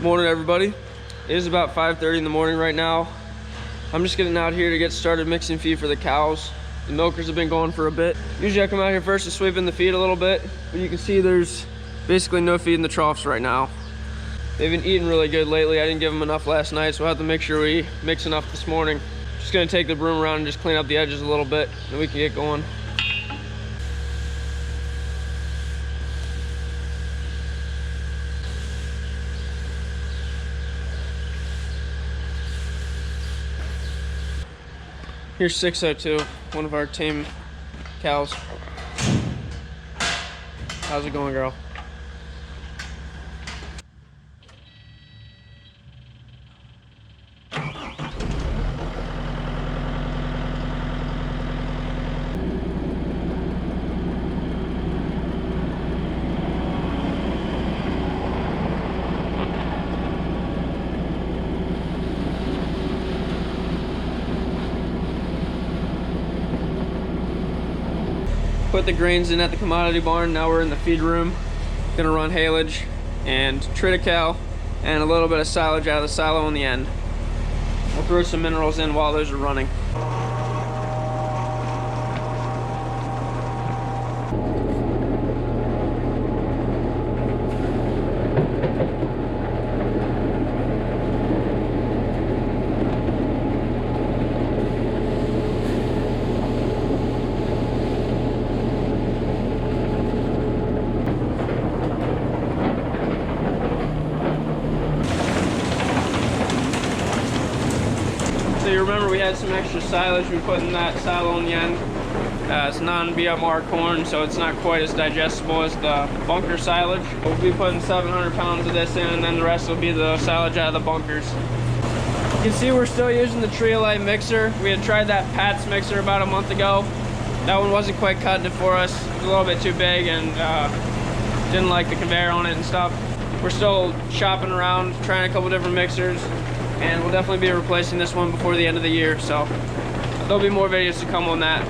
Morning, everybody. It is about 5:30 in the morning right now. I'm just getting out here to get started mixing feed for the cows. The milkers have been going for a bit. Usually I come out here first to sweep in the feed a little bit, but you can see there's basically no feed in the troughs right now. They've been eating really good lately. I didn't give them enough last night, so I'll have to make sure we mix enough this morning. Just gonna take the broom around and just clean up the edges a little bit, and we can get going. Here's 602, one of our tame cows. How's it going, girl? Put the grains in at the commodity barn. Now we're in the feed room. Gonna run haylage and triticale and a little bit of silage out of the silo in the end. We'll throw some minerals in while those are running. So you remember we had some extra silage we put in that silo in the end. It's non-BMR corn, so it's not quite as digestible as the bunker silage. We'll be putting 700 pounds of this in, and then the rest will be the silage out of the bunkers. You can see we're still using the Triolite mixer. We had tried that Pat's mixer about a month ago. That one wasn't quite cutting it for us. It was a little bit too big and didn't like the conveyor on it and stuff. We're still shopping around, trying a couple different mixers. And we'll definitely be replacing this one before the end of the year, so there'll be more videos to come on that.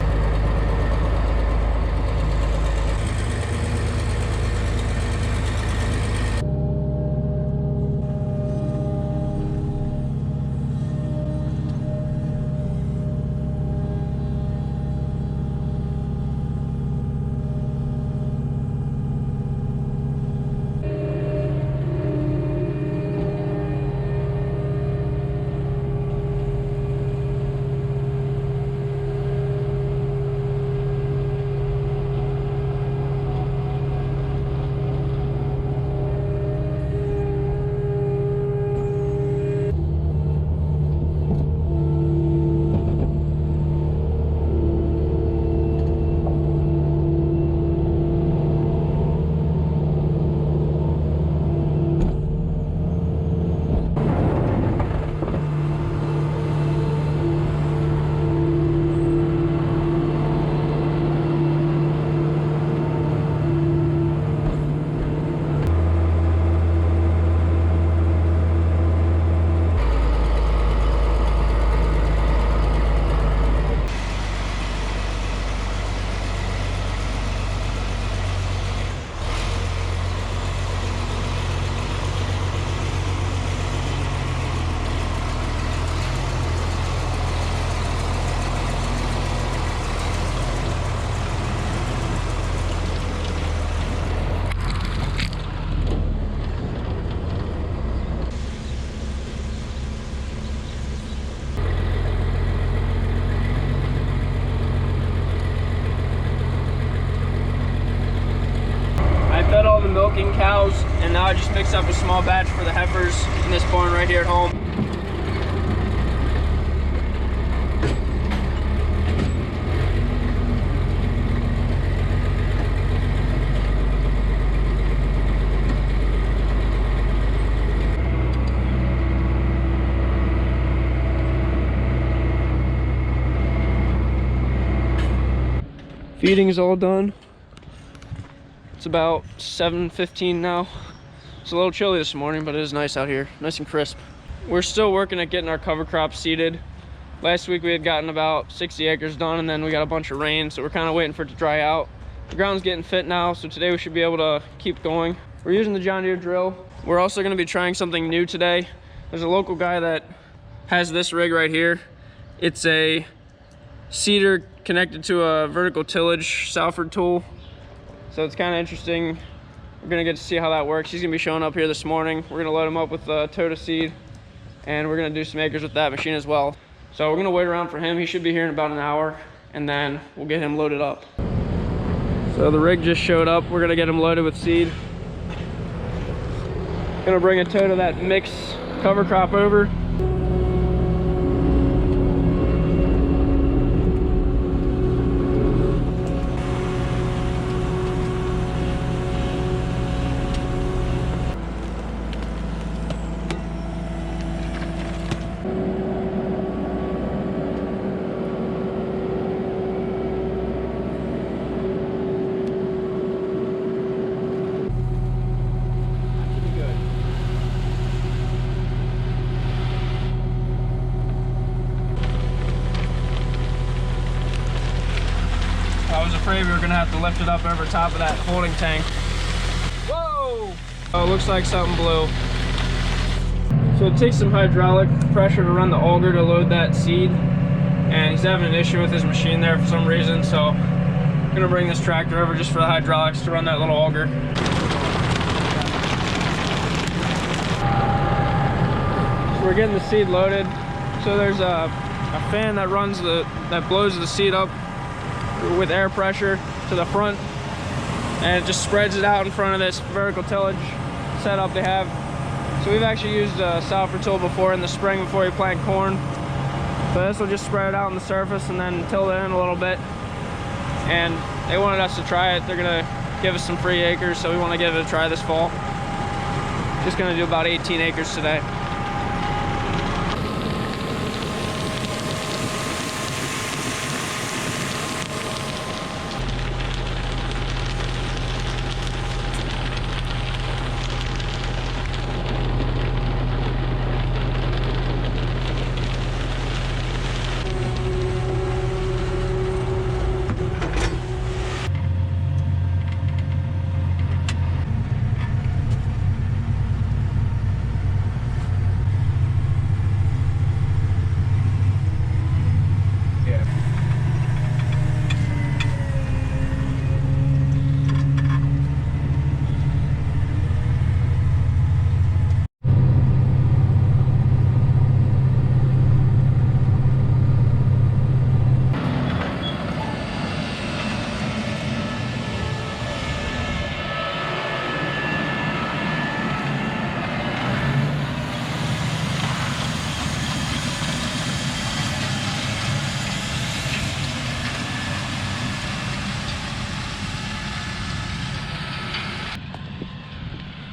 Milking cows, and now I just mixed up a small batch for the heifers in this barn right here at home. Feeding is all done. It's about 7:15 now. It's a little chilly this morning, but it is nice out here, nice and crisp. We're still working at getting our cover crops seeded. Last week we had gotten about 60 acres done, and then we got a bunch of rain, so we're kind of waiting for it to dry out. The ground's getting fit now, so today we should be able to keep going. We're using the John Deere drill. We're also gonna be trying something new today. There's a local guy that has this rig right here. It's a seeder connected to a vertical tillage Salford tool. So it's kind of interesting. We're gonna get to see how that works. He's gonna be showing up here this morning. We're gonna load him up with Tota seed, and we're gonna do some acres with that machine as well. So we're gonna wait around for him. He should be here in about an hour, and then we'll get him loaded up. So the rig just showed up. We're gonna get him loaded with seed. Gonna bring a Tota that mix cover crop over. I was afraid we were gonna have to lift it up over top of that holding tank. Whoa! Oh, it looks like something blew. So it takes some hydraulic pressure to run the auger to load that seed, and he's having an issue with his machine there for some reason, so I'm gonna bring this tractor over just for the hydraulics to run that little auger. So we're getting the seed loaded. So there's a fan that runs that blows the seed up with air pressure to the front, and it just spreads it out in front of this vertical tillage setup they have. So we've actually used a Salford tool before in the spring before we plant corn. So this will just spread it out on the surface and then till it in a little bit. And they wanted us to try it. They're gonna give us some free acres, so we want to give it a try this fall. Just gonna do about 18 acres today.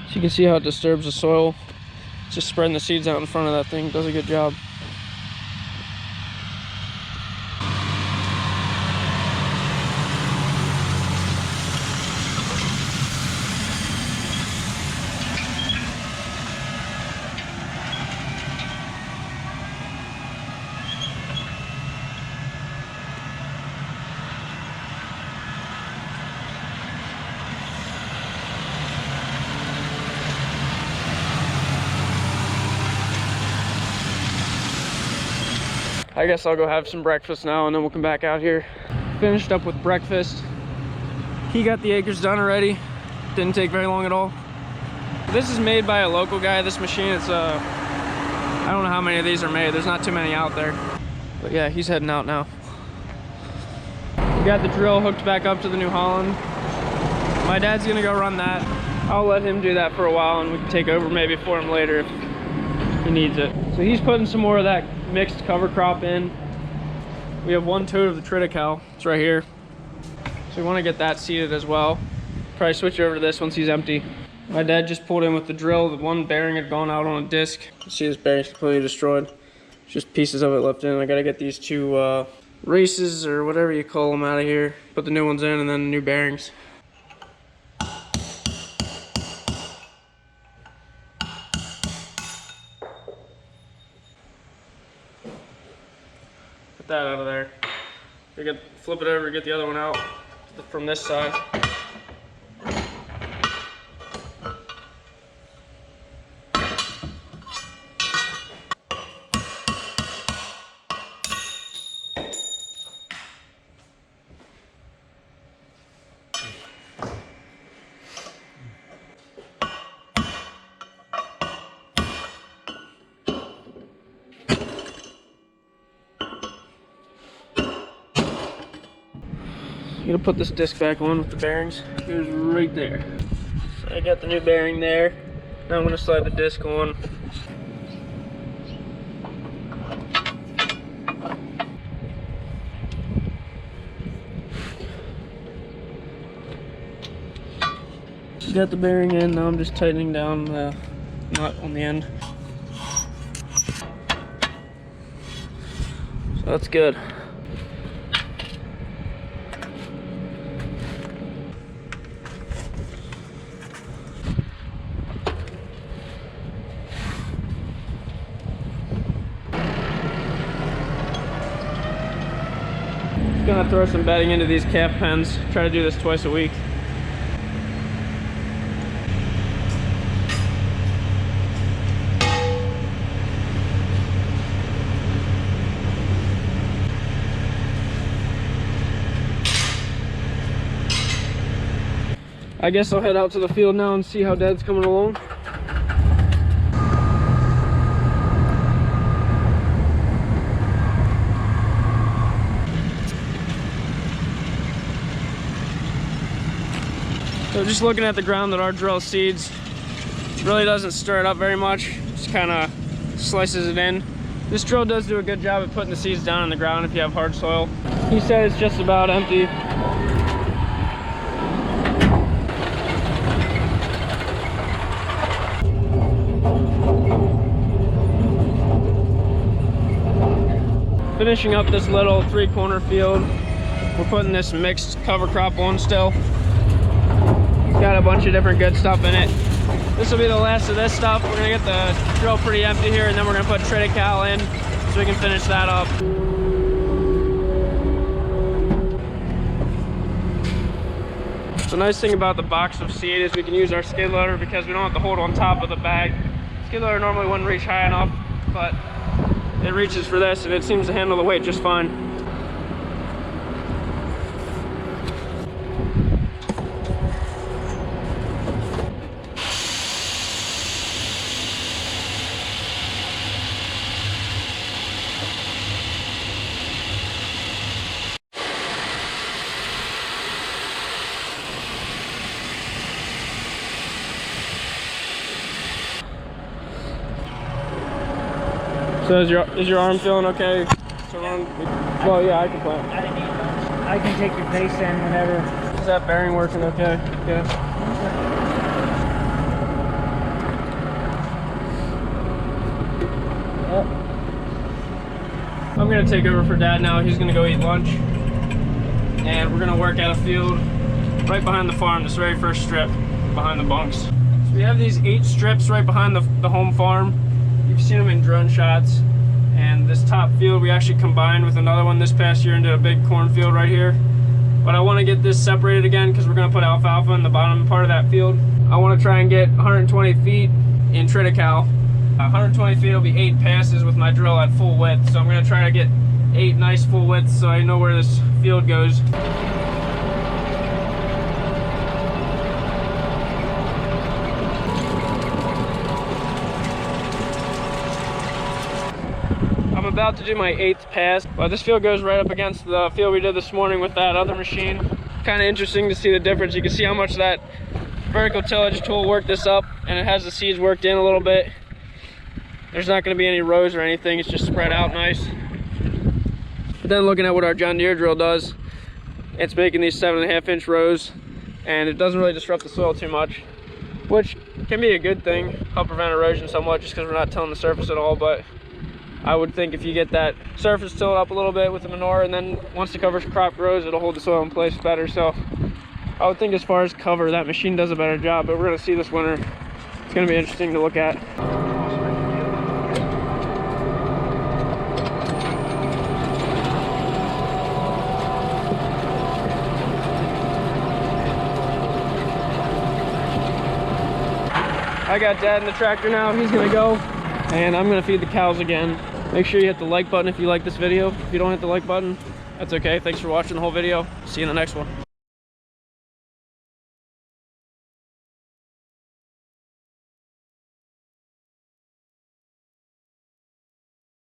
So you can see how it disturbs the soil. It's just spreading the seeds out in front of that thing. Does a good job. I guess I'll go have some breakfast now and then we'll come back out here. Finished up with breakfast. He got the acres done already. Didn't take very long at all. This is made by a local guy, this machine. It's I don't know how many of these are made. There's not too many out there. But yeah, he's heading out now. We got the drill hooked back up to the New Holland. My dad's gonna go run that. I'll let him do that for a while and we can take over maybe for him later if he needs it. So he's putting some more of that mixed cover crop in. We have one tote of the triticale. It's right here. So we want to get that seeded as well. Probably switch over to this once he's empty. My dad just pulled in with the drill. The one bearing had gone out on a disc. You see this bearing's completely destroyed. Just pieces of it left in. I gotta get these two races or whatever you call them out of here. Put the new ones in and then the new bearings. Put that out of there. We flip it over, get the other one out from this side. I'm gonna put this disc back on with the bearings. It goes right there. So I got the new bearing there. Now I'm gonna slide the disc on. Got the bearing in, now I'm just tightening down the nut on the end. So that's good. Gonna throw some bedding into these calf pens. Try to do this twice a week. I guess I'll head out to the field now and see how Dad's coming along. So just looking at the ground that our drill seeds, really doesn't stir it up very much, just kind of slices it in. This drill does do a good job at putting the seeds down in the ground if you have hard soil. He said it's just about empty. Finishing up this little 3-corner field, we're putting this mixed cover crop on still. It's got a bunch of different good stuff in it. This will be the last of this stuff. We're gonna get the drill pretty empty here, and then we're gonna put triticale in so we can finish that up. The nice thing about the box of seed is we can use our skid loader because we don't have to hold on top of the bag. Skid loader normally wouldn't reach high enough, but it reaches for this and it seems to handle the weight just fine. So is your arm feeling okay? Well, yeah, I can play. I didn't eat lunch. I can take your face in whenever. Is that bearing working okay? Yeah. Yep. I'm gonna take over for Dad now. He's gonna go eat lunch, and we're gonna work at a field right behind the farm. This very first strip behind the bunks. So we have these 8 strips right behind the home farm. You've seen them in drone shots, and this top field we actually combined with another one this past year into a big cornfield right here. But I want to get this separated again because we're going to put alfalfa in the bottom part of that field. I want to try and get 120 feet in triticale. 120 feet will be 8 passes with my drill at full width, so I'm going to try to get 8 nice full widths so I know where this field goes. I'm about to do my 8th pass, but this field goes right up against the field we did this morning with that other machine. Kind of interesting to see the difference. You can see how much that vertical tillage tool worked this up, and it has the seeds worked in a little bit. There's not going to be any rows or anything, it's just spread out nice. But then looking at what our John Deere drill does, it's making these 7.5-inch rows, and it doesn't really disrupt the soil too much, which can be a good thing, help prevent erosion somewhat just because we're not tilling the surface at all. But I would think if you get that surface tilled up a little bit with the manure, and then once the cover crop grows, it'll hold the soil in place better. So I would think as far as cover, that machine does a better job, but we're gonna see this winter. It's gonna be interesting to look at. I got Dad in the tractor now. He's gonna go, and I'm gonna feed the cows again. Make sure you hit the like button if you like this video. If you don't hit the like button, that's okay. Thanks for watching the whole video. See you in the next one.